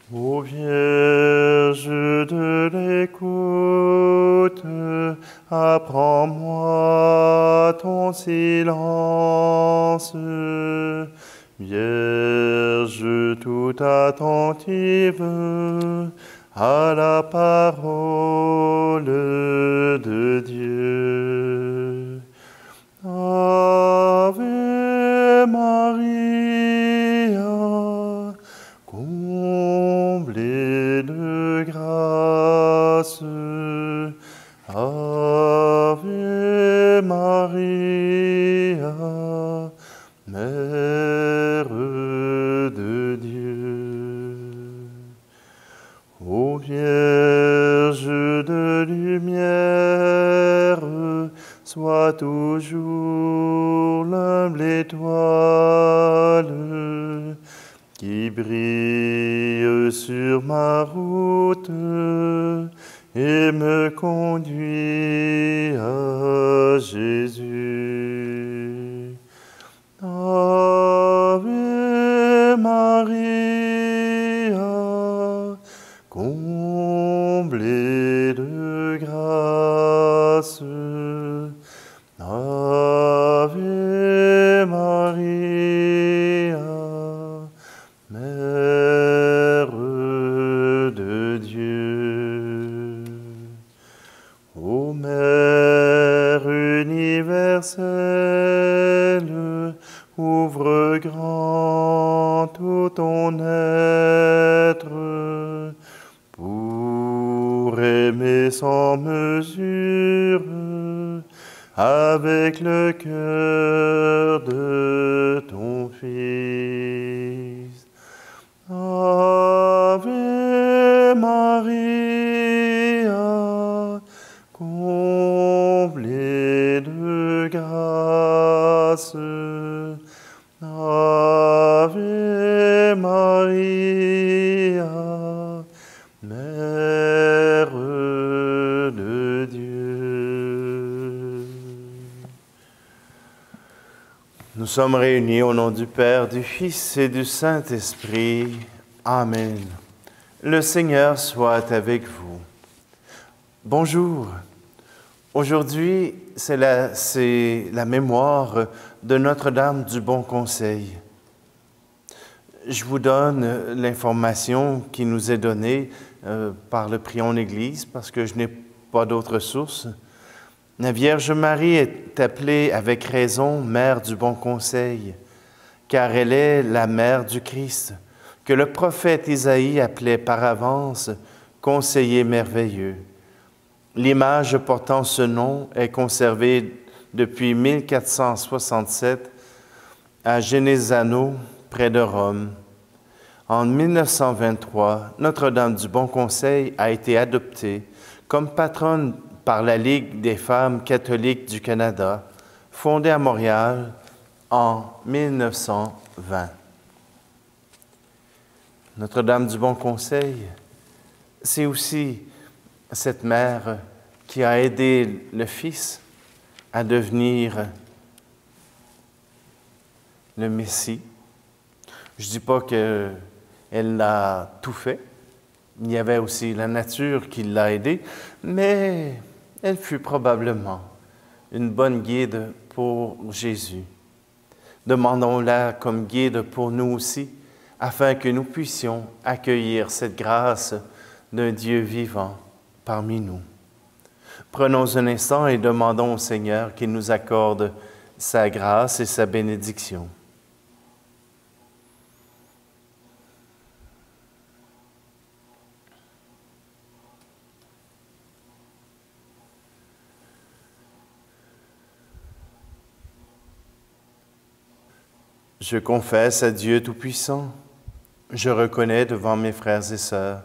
Ô Vierge de l'écoute, apprends-moi ton silence. Vierge tout attentive à la parole de Dieu. Ave Maria, comblée de grâce. Ave Maria, Mère de Dieu. Ô Vierge de lumière, sois toujours l'humble étoile qui brille sur ma route et me conduit à Jésus. Ave Maria, comblée de grâce. Ave Maria, Mère de Dieu. Ô Mère universelle, ouvre grand tout ton être pour aimer sans mesure avec le cœur de ton Fils. Ave Maria, comblée de grâce. Ave Maria, Mère de Dieu. Nous sommes réunis au nom du Père, du Fils et du Saint-Esprit. Amen. Le Seigneur soit avec vous. Bonjour. Aujourd'hui, c'est la mémoire de Notre-Dame du Bon Conseil. Je vous donne l'information qui nous est donnée par le Prion Église parce que je n'ai pas d'autre source. La Vierge Marie est appelée avec raison Mère du Bon Conseil, car elle est la Mère du Christ, que le prophète Isaïe appelait par avance Conseiller merveilleux. L'image portant ce nom est conservée depuis 1467 à Genesano, près de Rome. En 1923, Notre-Dame du Bon Conseil a été adoptée comme patronne par la Ligue des femmes catholiques du Canada, fondée à Montréal en 1920. Notre-Dame du Bon Conseil, c'est aussi cette mère qui a aidé le Fils à devenir le Messie. Je ne dis pas qu'elle a tout fait. Il y avait aussi la nature qui l'a aidée, mais elle fut probablement une bonne guide pour Jésus. Demandons-la comme guide pour nous aussi, afin que nous puissions accueillir cette grâce d'un Dieu vivant parmi nous. Prenons un instant et demandons au Seigneur qu'il nous accorde sa grâce et sa bénédiction. Je confesse à Dieu Tout-Puissant, je reconnais devant mes frères et sœurs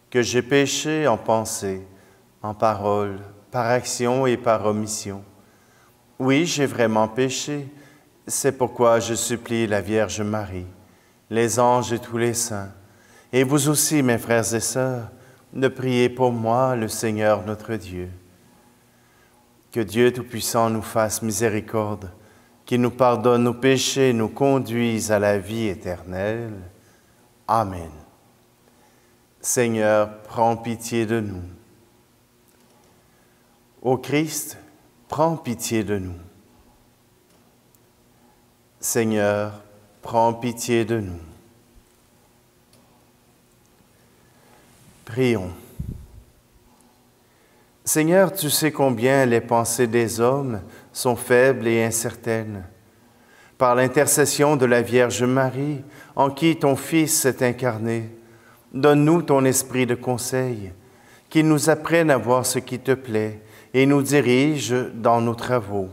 que j'ai péché en pensée, en parole, par action et par omission. Oui, j'ai vraiment péché, c'est pourquoi je supplie la Vierge Marie, les anges et tous les saints, et vous aussi, mes frères et sœurs, de prier pour moi, le Seigneur notre Dieu. Que Dieu Tout-Puissant nous fasse miséricorde, qu'il nous pardonne nos péchés, nous conduise à la vie éternelle. Amen. Seigneur, prends pitié de nous. Ô Christ, prends pitié de nous. Seigneur, prends pitié de nous. Prions. Seigneur, tu sais combien les pensées des hommes sont faibles et incertaines. Par l'intercession de la Vierge Marie, en qui ton Fils s'est incarné, donne-nous ton esprit de conseil, qu'il nous apprenne à voir ce qui te plaît et nous dirige dans nos travaux.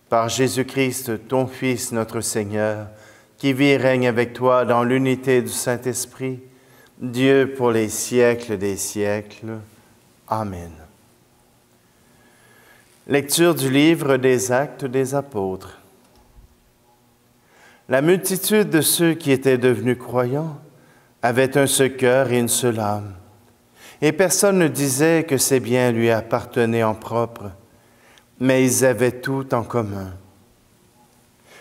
Par Jésus-Christ, ton Fils, notre Seigneur, qui vit et règne avec toi dans l'unité du Saint-Esprit, Dieu pour les siècles des siècles. Amen. Lecture du livre des Actes des Apôtres. La multitude de ceux qui étaient devenus croyants avait un seul cœur et une seule âme, et personne ne disait que ses biens lui appartenaient en propre, mais ils avaient tout en commun.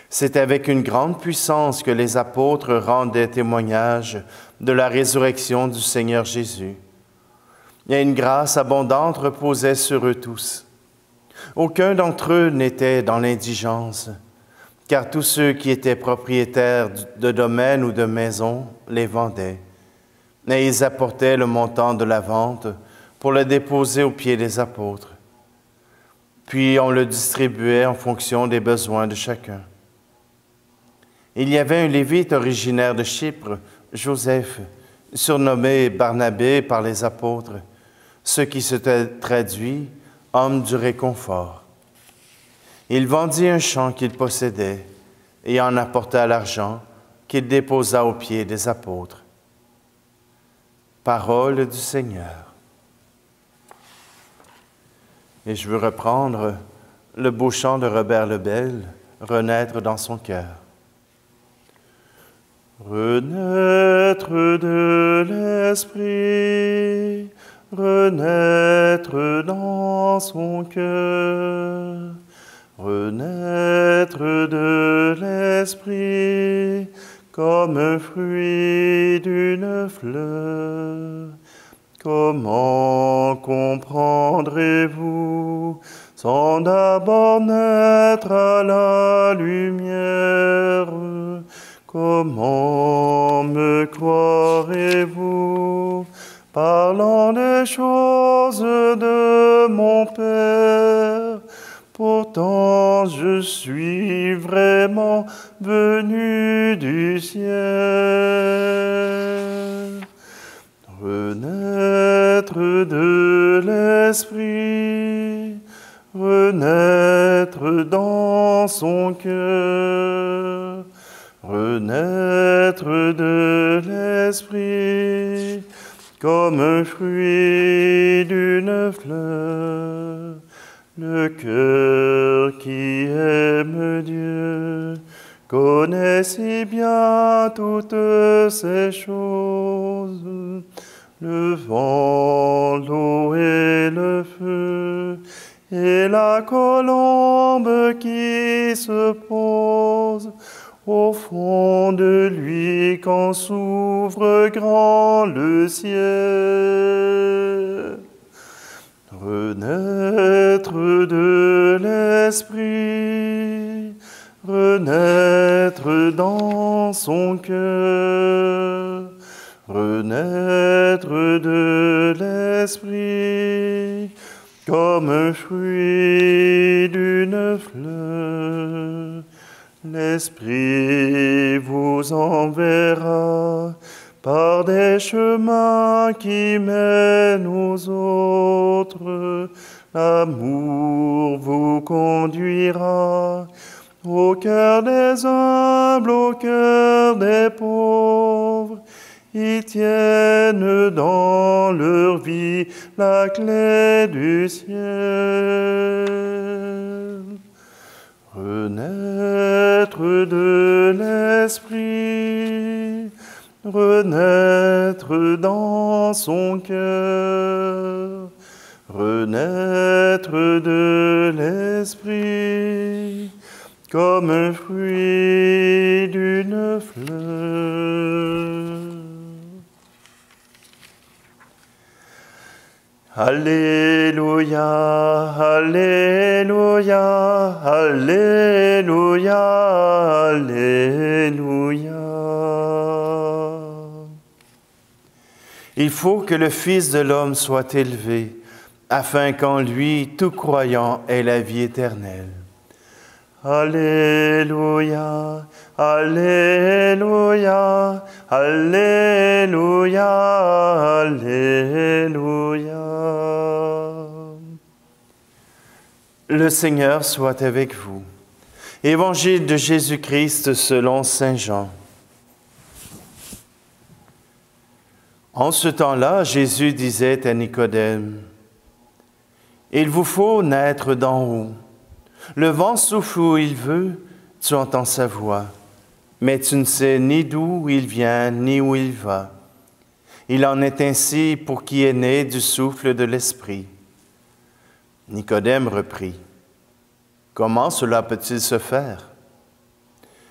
C'est avec une grande puissance que les apôtres rendaient témoignage de la résurrection du Seigneur Jésus. Et une grâce abondante reposait sur eux tous. Aucun d'entre eux n'était dans l'indigence, car tous ceux qui étaient propriétaires de domaines ou de maisons les vendaient, et ils apportaient le montant de la vente pour le déposer aux pieds des apôtres. Puis on le distribuait en fonction des besoins de chacun. Il y avait un Lévite originaire de Chypre, Joseph, surnommé Barnabé par les apôtres, ce qui se traduit « homme du réconfort ». Il vendit un champ qu'il possédait et en apporta l'argent qu'il déposa aux pieds des apôtres. Parole du Seigneur. Et je veux reprendre le beau chant de Robert Lebel, « Renaître dans son cœur ». Renaître de l'esprit, renaître dans son cœur, renaître de l'esprit comme un fruit d'une fleur. Comment comprendrez-vous sans d'abord naître à la lumière? Comment me croirez-vous parlant des choses de mon Père? Pourtant je suis vraiment venu du ciel. Renaître de l'esprit, renaître dans son cœur, renaître de l'esprit comme un fruit d'une fleur. Le cœur qui aime Dieu connaît si bien toutes ces choses. Le vent, l'eau et le feu, et la colombe qui se pose au fond de lui quand s'ouvre grand le ciel. Renaître de l'esprit, renaître dans son cœur, renaître de l'esprit comme un fruit d'une fleur. L'Esprit vous enverra par des chemins qui mènent aux autres. L'amour vous conduira au cœur des humbles, au cœur des pauvres. Ils tiennent dans leur vie la clé du ciel. Renaître de l'esprit, renaître dans son cœur, renaître de l'esprit comme un fruit d'une fleur. Alléluia, Alléluia, Alléluia, Alléluia. Il faut que le Fils de l'homme soit élevé, afin qu'en lui, tout croyant ait la vie éternelle. Alléluia, Alléluia, Alléluia, Alléluia. Le Seigneur soit avec vous. Évangile de Jésus-Christ selon saint Jean. En ce temps-là, Jésus disait à Nicodème, « Il vous faut naître d'en haut. Le vent souffle où il veut, tu entends sa voix, mais tu ne sais ni d'où il vient ni où il va. Il en est ainsi pour qui est né du souffle de l'Esprit. » Nicodème reprit, « Comment cela peut-il se faire? »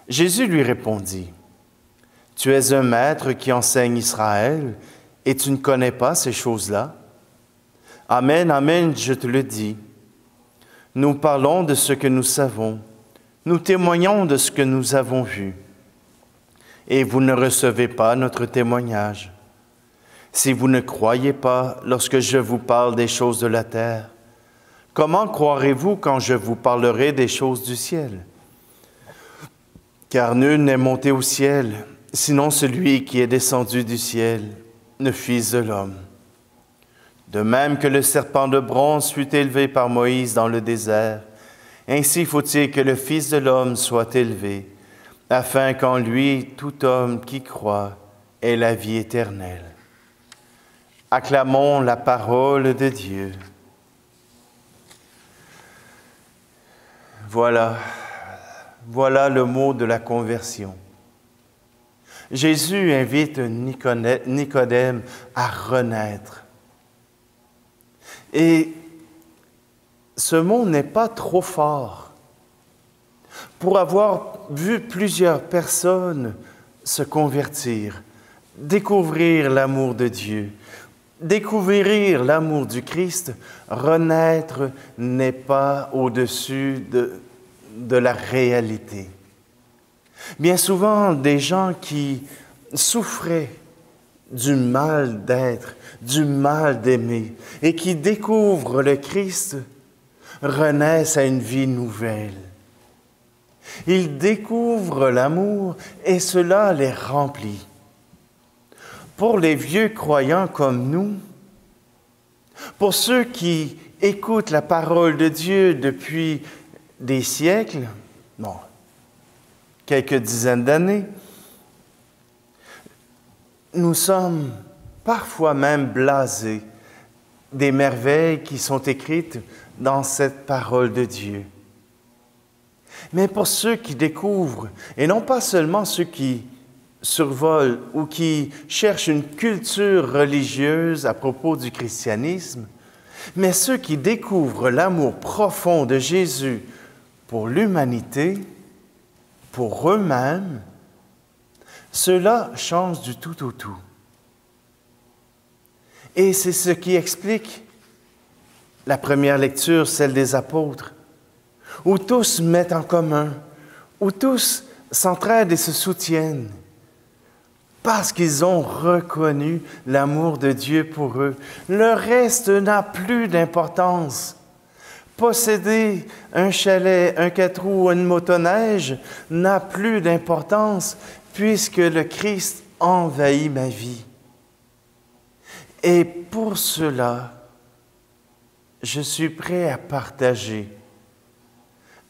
Jésus lui répondit, « Tu es un maître qui enseigne Israël, et tu ne connais pas ces choses-là? Amen, amen, je te le dis. Nous parlons de ce que nous savons, nous témoignons de ce que nous avons vu, et vous ne recevez pas notre témoignage. Si vous ne croyez pas lorsque je vous parle des choses de la terre, comment croirez-vous quand je vous parlerai des choses du ciel? Car nul n'est monté au ciel, sinon celui qui est descendu du ciel, le Fils de l'homme. De même que le serpent de bronze fut élevé par Moïse dans le désert, ainsi faut-il que le Fils de l'homme soit élevé, afin qu'en lui tout homme qui croit ait la vie éternelle. Acclamons la parole de Dieu. Voilà le mot de la conversion. Jésus invite Nicodème à renaître. Et ce mot n'est pas trop fort. Pour avoir vu plusieurs personnes se convertir, découvrir l'amour de Dieu, découvrir l'amour du Christ, renaître n'est pas au-dessus de la réalité. Bien souvent, des gens qui souffraient du mal d'être, du mal d'aimer, et qui découvrent le Christ, renaissent à une vie nouvelle. Ils découvrent l'amour et cela les remplit. Pour les vieux croyants comme nous, pour ceux qui écoutent la parole de Dieu depuis des siècles, quelques dizaines d'années, nous sommes parfois même blasés des merveilles qui sont écrites dans cette parole de Dieu. Mais pour ceux qui découvrent, et non pas seulement ceux qui survolent ou qui cherchent une culture religieuse à propos du christianisme, mais ceux qui découvrent l'amour profond de Jésus pour l'humanité, pour eux-mêmes, cela change du tout au tout. Et c'est ce qui explique la première lecture, celle des apôtres, où tous mettent en commun, où tous s'entraident et se soutiennent, parce qu'ils ont reconnu l'amour de Dieu pour eux. Le reste n'a plus d'importance. Posséder un chalet, un 4 roues ou une motoneige n'a plus d'importance puisque le Christ envahit ma vie. Et pour cela, je suis prêt à partager.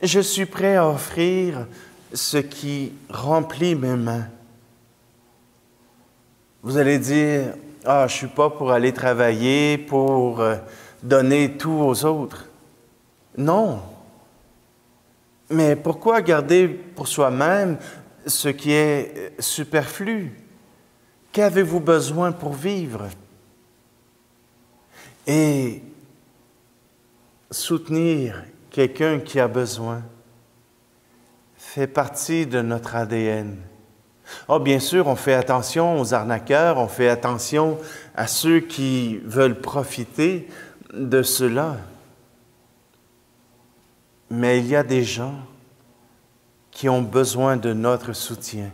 Je suis prêt à offrir ce qui remplit mes mains. Vous allez dire, « Ah, je ne suis pas pour aller travailler, pour donner tout aux autres. » Non. Mais pourquoi garder pour soi-même ce qui est superflu? Qu'avez-vous besoin pour vivre? Et soutenir quelqu'un qui a besoin fait partie de notre ADN, Oh, bien sûr, on fait attention aux arnaqueurs, on fait attention à ceux qui veulent profiter de cela. Mais il y a des gens qui ont besoin de notre soutien,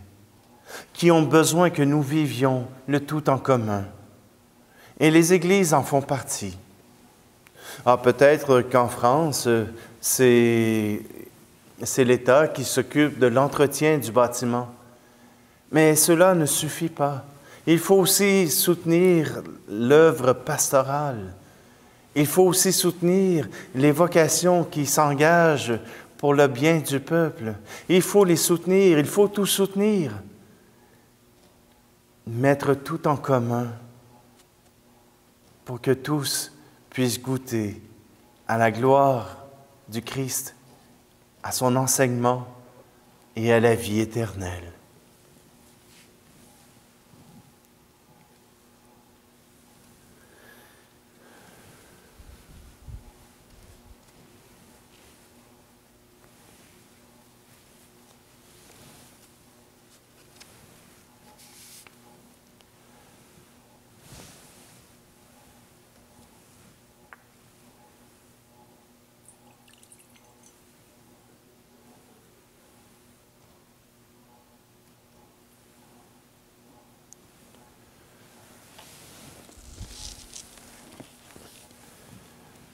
qui ont besoin que nous vivions le tout en commun. Et les églises en font partie. Ah, peut-être qu'en France, c'est l'État qui s'occupe de l'entretien du bâtiment. Mais cela ne suffit pas. Il faut aussi soutenir l'œuvre pastorale. Il faut aussi soutenir les vocations qui s'engagent pour le bien du peuple. Il faut les soutenir, il faut tout soutenir. Mettre tout en commun pour que tous puissent goûter à la gloire du Christ, à son enseignement et à la vie éternelle.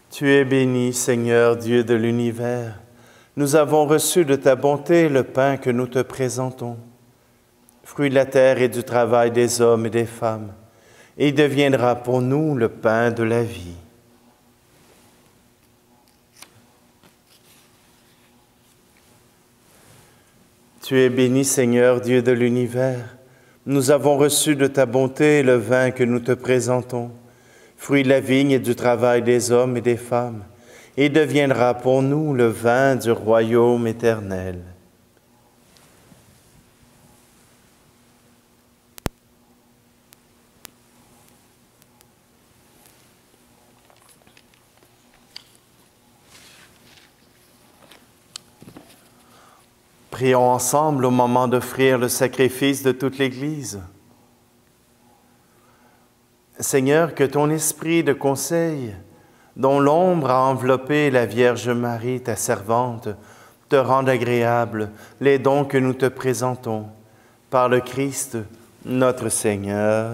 Tu es béni, Seigneur, Dieu de l'univers. Nous avons reçu de ta bonté le pain que nous te présentons, fruit de la terre et du travail des hommes et des femmes, et il deviendra pour nous le pain de la vie. Tu es béni, Seigneur, Dieu de l'univers. Nous avons reçu de ta bonté le vin que nous te présentons, fruit de la vigne et du travail des hommes et des femmes, et deviendra pour nous le vin du royaume éternel. Prions ensemble au moment d'offrir le sacrifice de toute l'Église. Seigneur, que ton esprit de conseil, dont l'ombre a enveloppé la Vierge Marie, ta servante, te rende agréable les dons que nous te présentons. Par le Christ, notre Seigneur.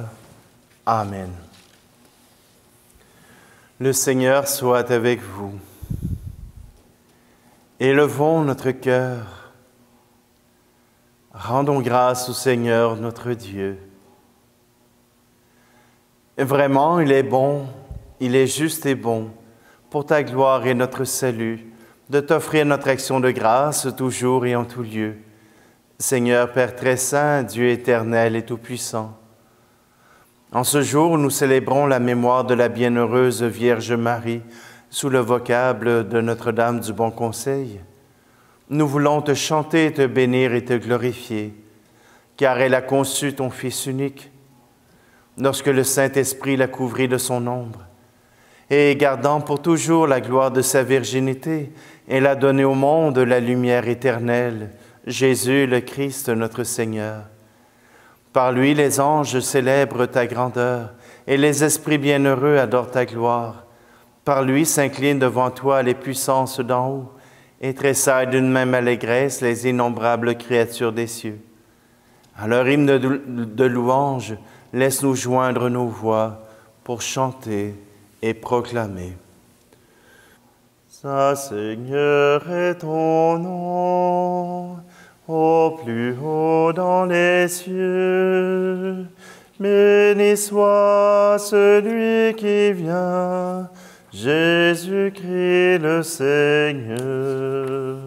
Amen. Le Seigneur soit avec vous. Élevons notre cœur. Rendons grâce au Seigneur notre Dieu. Vraiment, il est bon, il est juste et bon, pour ta gloire et notre salut, de t'offrir notre action de grâce toujours et en tout lieu. Seigneur Père très saint, Dieu éternel et tout-puissant, en ce jour où nous célébrons la mémoire de la bienheureuse Vierge Marie sous le vocable de Notre-Dame du Bon Conseil, nous voulons te chanter, te bénir et te glorifier, car elle a conçu ton Fils unique, lorsque le Saint-Esprit l'a couvri de son ombre. Et gardant pour toujours la gloire de sa virginité, elle a donné au monde la lumière éternelle, Jésus le Christ notre Seigneur. Par lui, les anges célèbrent ta grandeur, et les esprits bienheureux adorent ta gloire. Par lui s'inclinent devant toi les puissances d'en haut, et tressaillent d'une même allégresse les innombrables créatures des cieux. À leur hymne de louange, laisse-nous joindre nos voix pour chanter et proclamer. Saint Seigneur est ton nom, au plus haut dans les cieux. Béni soit celui qui vient, Jésus-Christ le Seigneur.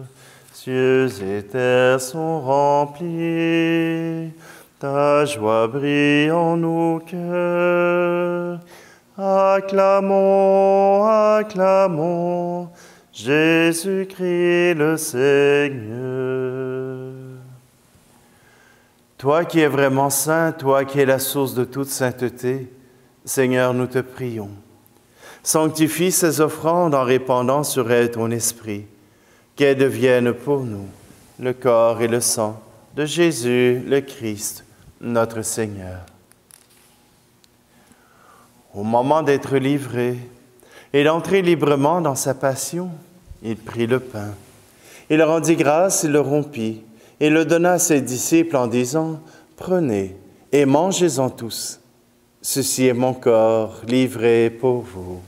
Cieux et terre sont remplis, ta joie brille en nos cœurs. Acclamons, acclamons, Jésus-Christ le Seigneur. Toi qui es vraiment saint, toi qui es la source de toute sainteté, Seigneur, nous te prions. Sanctifie ces offrandes en répandant sur elles ton esprit, qu'elles deviennent pour nous le corps et le sang de Jésus le Christ, notre Seigneur. Au moment d'être livré et d'entrer librement dans sa passion, il prit le pain. Il rendit grâce, il le rompit et le donna à ses disciples en disant, « Prenez et mangez-en tous. Ceci est mon corps livré pour vous. »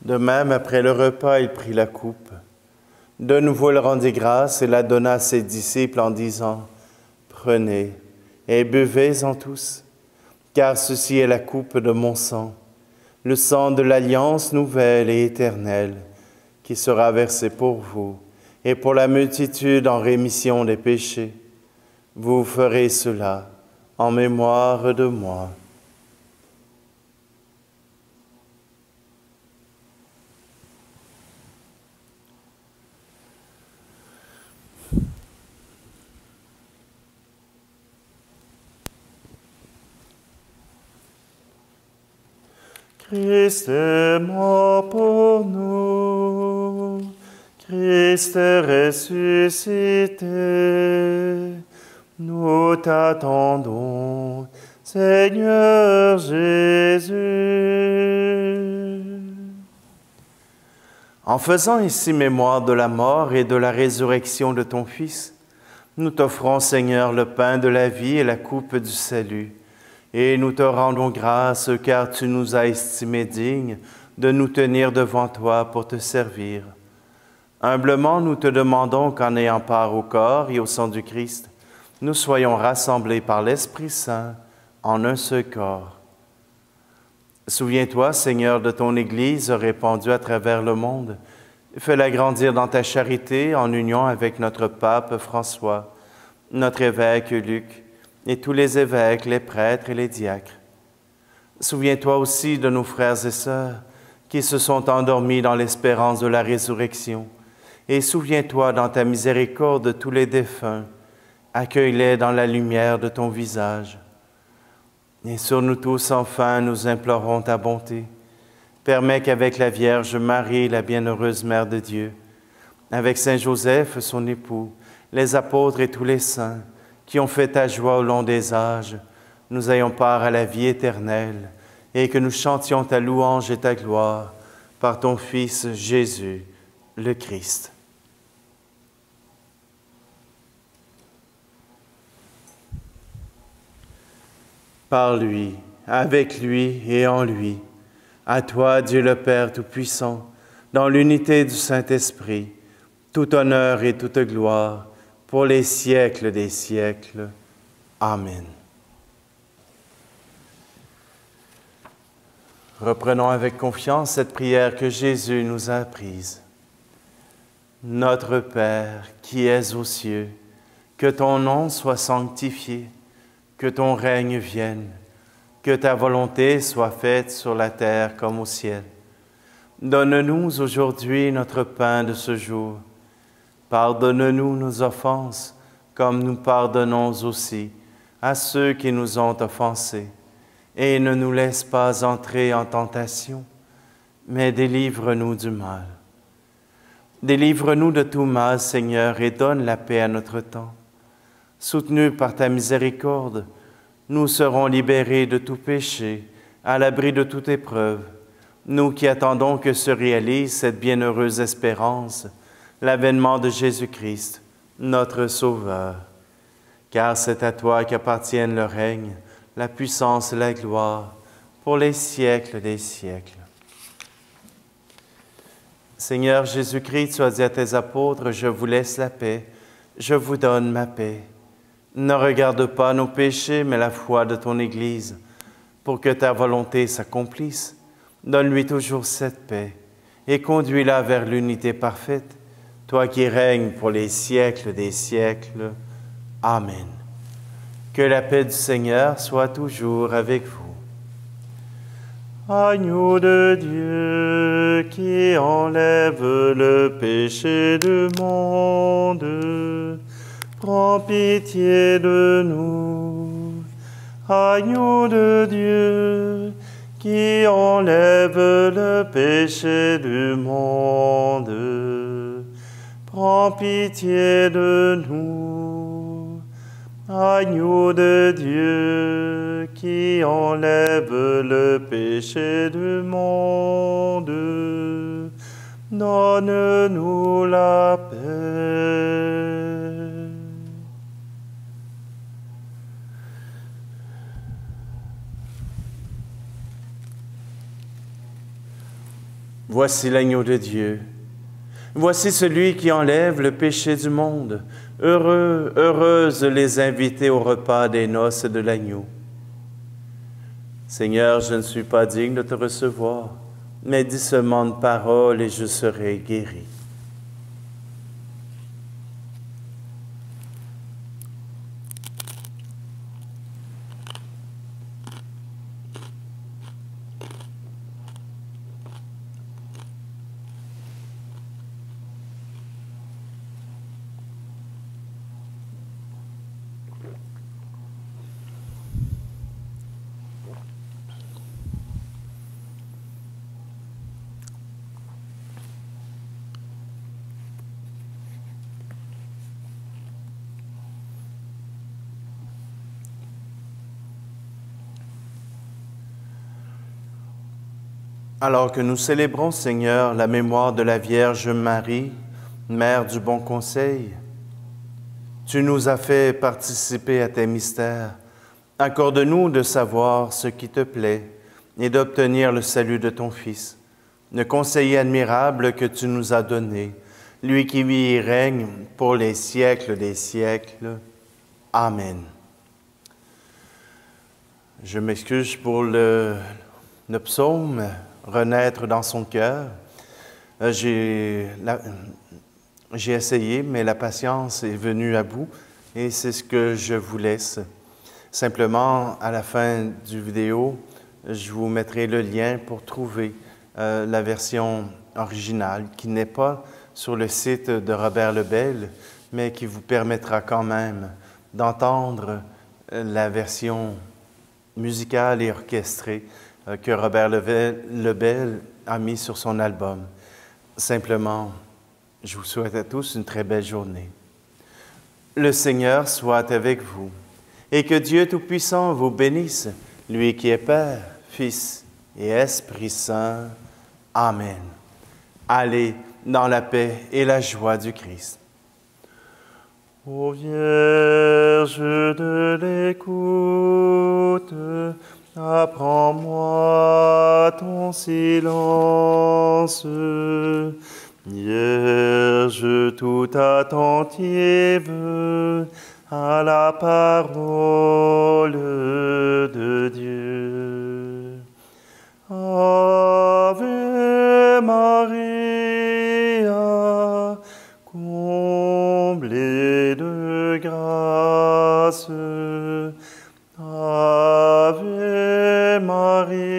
De même, après le repas, il prit la coupe. De nouveau, il rendit grâce et la donna à ses disciples en disant, « Prenez et buvez-en tous, car ceci est la coupe de mon sang, le sang de l'alliance nouvelle et éternelle, qui sera versé pour vous et pour la multitude en rémission des péchés. Vous ferez cela en mémoire de moi. » Christ est mort pour nous, Christ est ressuscité, nous t'attendons, Seigneur Jésus. En faisant ici mémoire de la mort et de la résurrection de ton Fils, nous t'offrons, Seigneur, le pain de la vie et la coupe du salut. Et nous te rendons grâce car tu nous as estimés dignes de nous tenir devant toi pour te servir. Humblement, nous te demandons qu'en ayant part au corps et au sang du Christ, nous soyons rassemblés par l'Esprit Saint en un seul corps. Souviens-toi, Seigneur, de ton Église répandue à travers le monde. Fais-la grandir dans ta charité en union avec notre pape François, notre évêque Luc, et tous les évêques, les prêtres et les diacres. Souviens-toi aussi de nos frères et sœurs qui se sont endormis dans l'espérance de la résurrection. Et souviens-toi dans ta miséricorde de tous les défunts. Accueille-les dans la lumière de ton visage. Et sur nous tous, enfin, nous implorons ta bonté. Permets qu'avec la Vierge Marie, la bienheureuse Mère de Dieu, avec Saint Joseph, son époux, les apôtres et tous les saints, qui ont fait ta joie au long des âges, nous ayons part à la vie éternelle et que nous chantions ta louange et ta gloire par ton Fils Jésus, le Christ. Par lui, avec lui et en lui, à toi, Dieu le Père Tout-Puissant, dans l'unité du Saint-Esprit, tout honneur et toute gloire, pour les siècles des siècles. Amen. Reprenons avec confiance cette prière que Jésus nous a apprise. Notre Père, qui es aux cieux, que ton nom soit sanctifié, que ton règne vienne, que ta volonté soit faite sur la terre comme au ciel. Donne-nous aujourd'hui notre pain de ce jour. Pardonne-nous nos offenses, comme nous pardonnons aussi à ceux qui nous ont offensés. Et ne nous laisse pas entrer en tentation, mais délivre-nous du mal. Délivre-nous de tout mal, Seigneur, et donne la paix à notre temps. Soutenus par ta miséricorde, nous serons libérés de tout péché, à l'abri de toute épreuve, nous qui attendons que se réalise cette bienheureuse espérance, l'avènement de Jésus-Christ, notre Sauveur. Car c'est à toi qu'appartiennent le règne, la puissance et la gloire, pour les siècles des siècles. Seigneur Jésus-Christ, tu as dit à tes apôtres, « Je vous laisse la paix, je vous donne ma paix. » Ne regarde pas nos péchés, mais la foi de ton Église, pour que ta volonté s'accomplisse. Donne-lui toujours cette paix et conduis-la vers l'unité parfaite, toi qui règnes pour les siècles des siècles. Amen. Que la paix du Seigneur soit toujours avec vous. Agneau de Dieu qui enlève le péché du monde, prends pitié de nous. Agneau de Dieu, qui enlève le péché du monde, prends pitié de nous. Agneau de Dieu, qui enlève le péché du monde, donne-nous la paix. Voici l'agneau de Dieu. Voici celui qui enlève le péché du monde. Heureux, heureuses les invités au repas des noces de l'agneau. Seigneur, je ne suis pas digne de te recevoir, mais dis seulement une parole et je serai guéri. Alors que nous célébrons, Seigneur, la mémoire de la Vierge Marie, Mère du bon conseil, tu nous as fait participer à tes mystères. Accorde-nous de savoir ce qui te plaît et d'obtenir le salut de ton Fils, le conseiller admirable que tu nous as donné, lui qui vit et règne pour les siècles des siècles. Amen. Je m'excuse pour le psaume « Renaître dans son cœur ». J'ai essayé, mais la patience est venue à bout et c'est ce que je vous laisse. Simplement, à la fin du vidéo, je vous mettrai le lien pour trouver la version originale qui n'est pas sur le site de Robert Lebel, mais qui vous permettra quand même d'entendre la version musicale et orchestrée que Robert Lebel a mis sur son album. Simplement, je vous souhaite à tous une très belle journée. Le Seigneur soit avec vous et que Dieu Tout-Puissant vous bénisse, lui qui est Père, Fils et Esprit Saint. Amen. Allez dans la paix et la joie du Christ. Ô Vierge de l'écoute, apprends-moi ton silence. Vierge tout attentive à la parole de Dieu. Ave Maria, comblée de grâce. Ave Maria,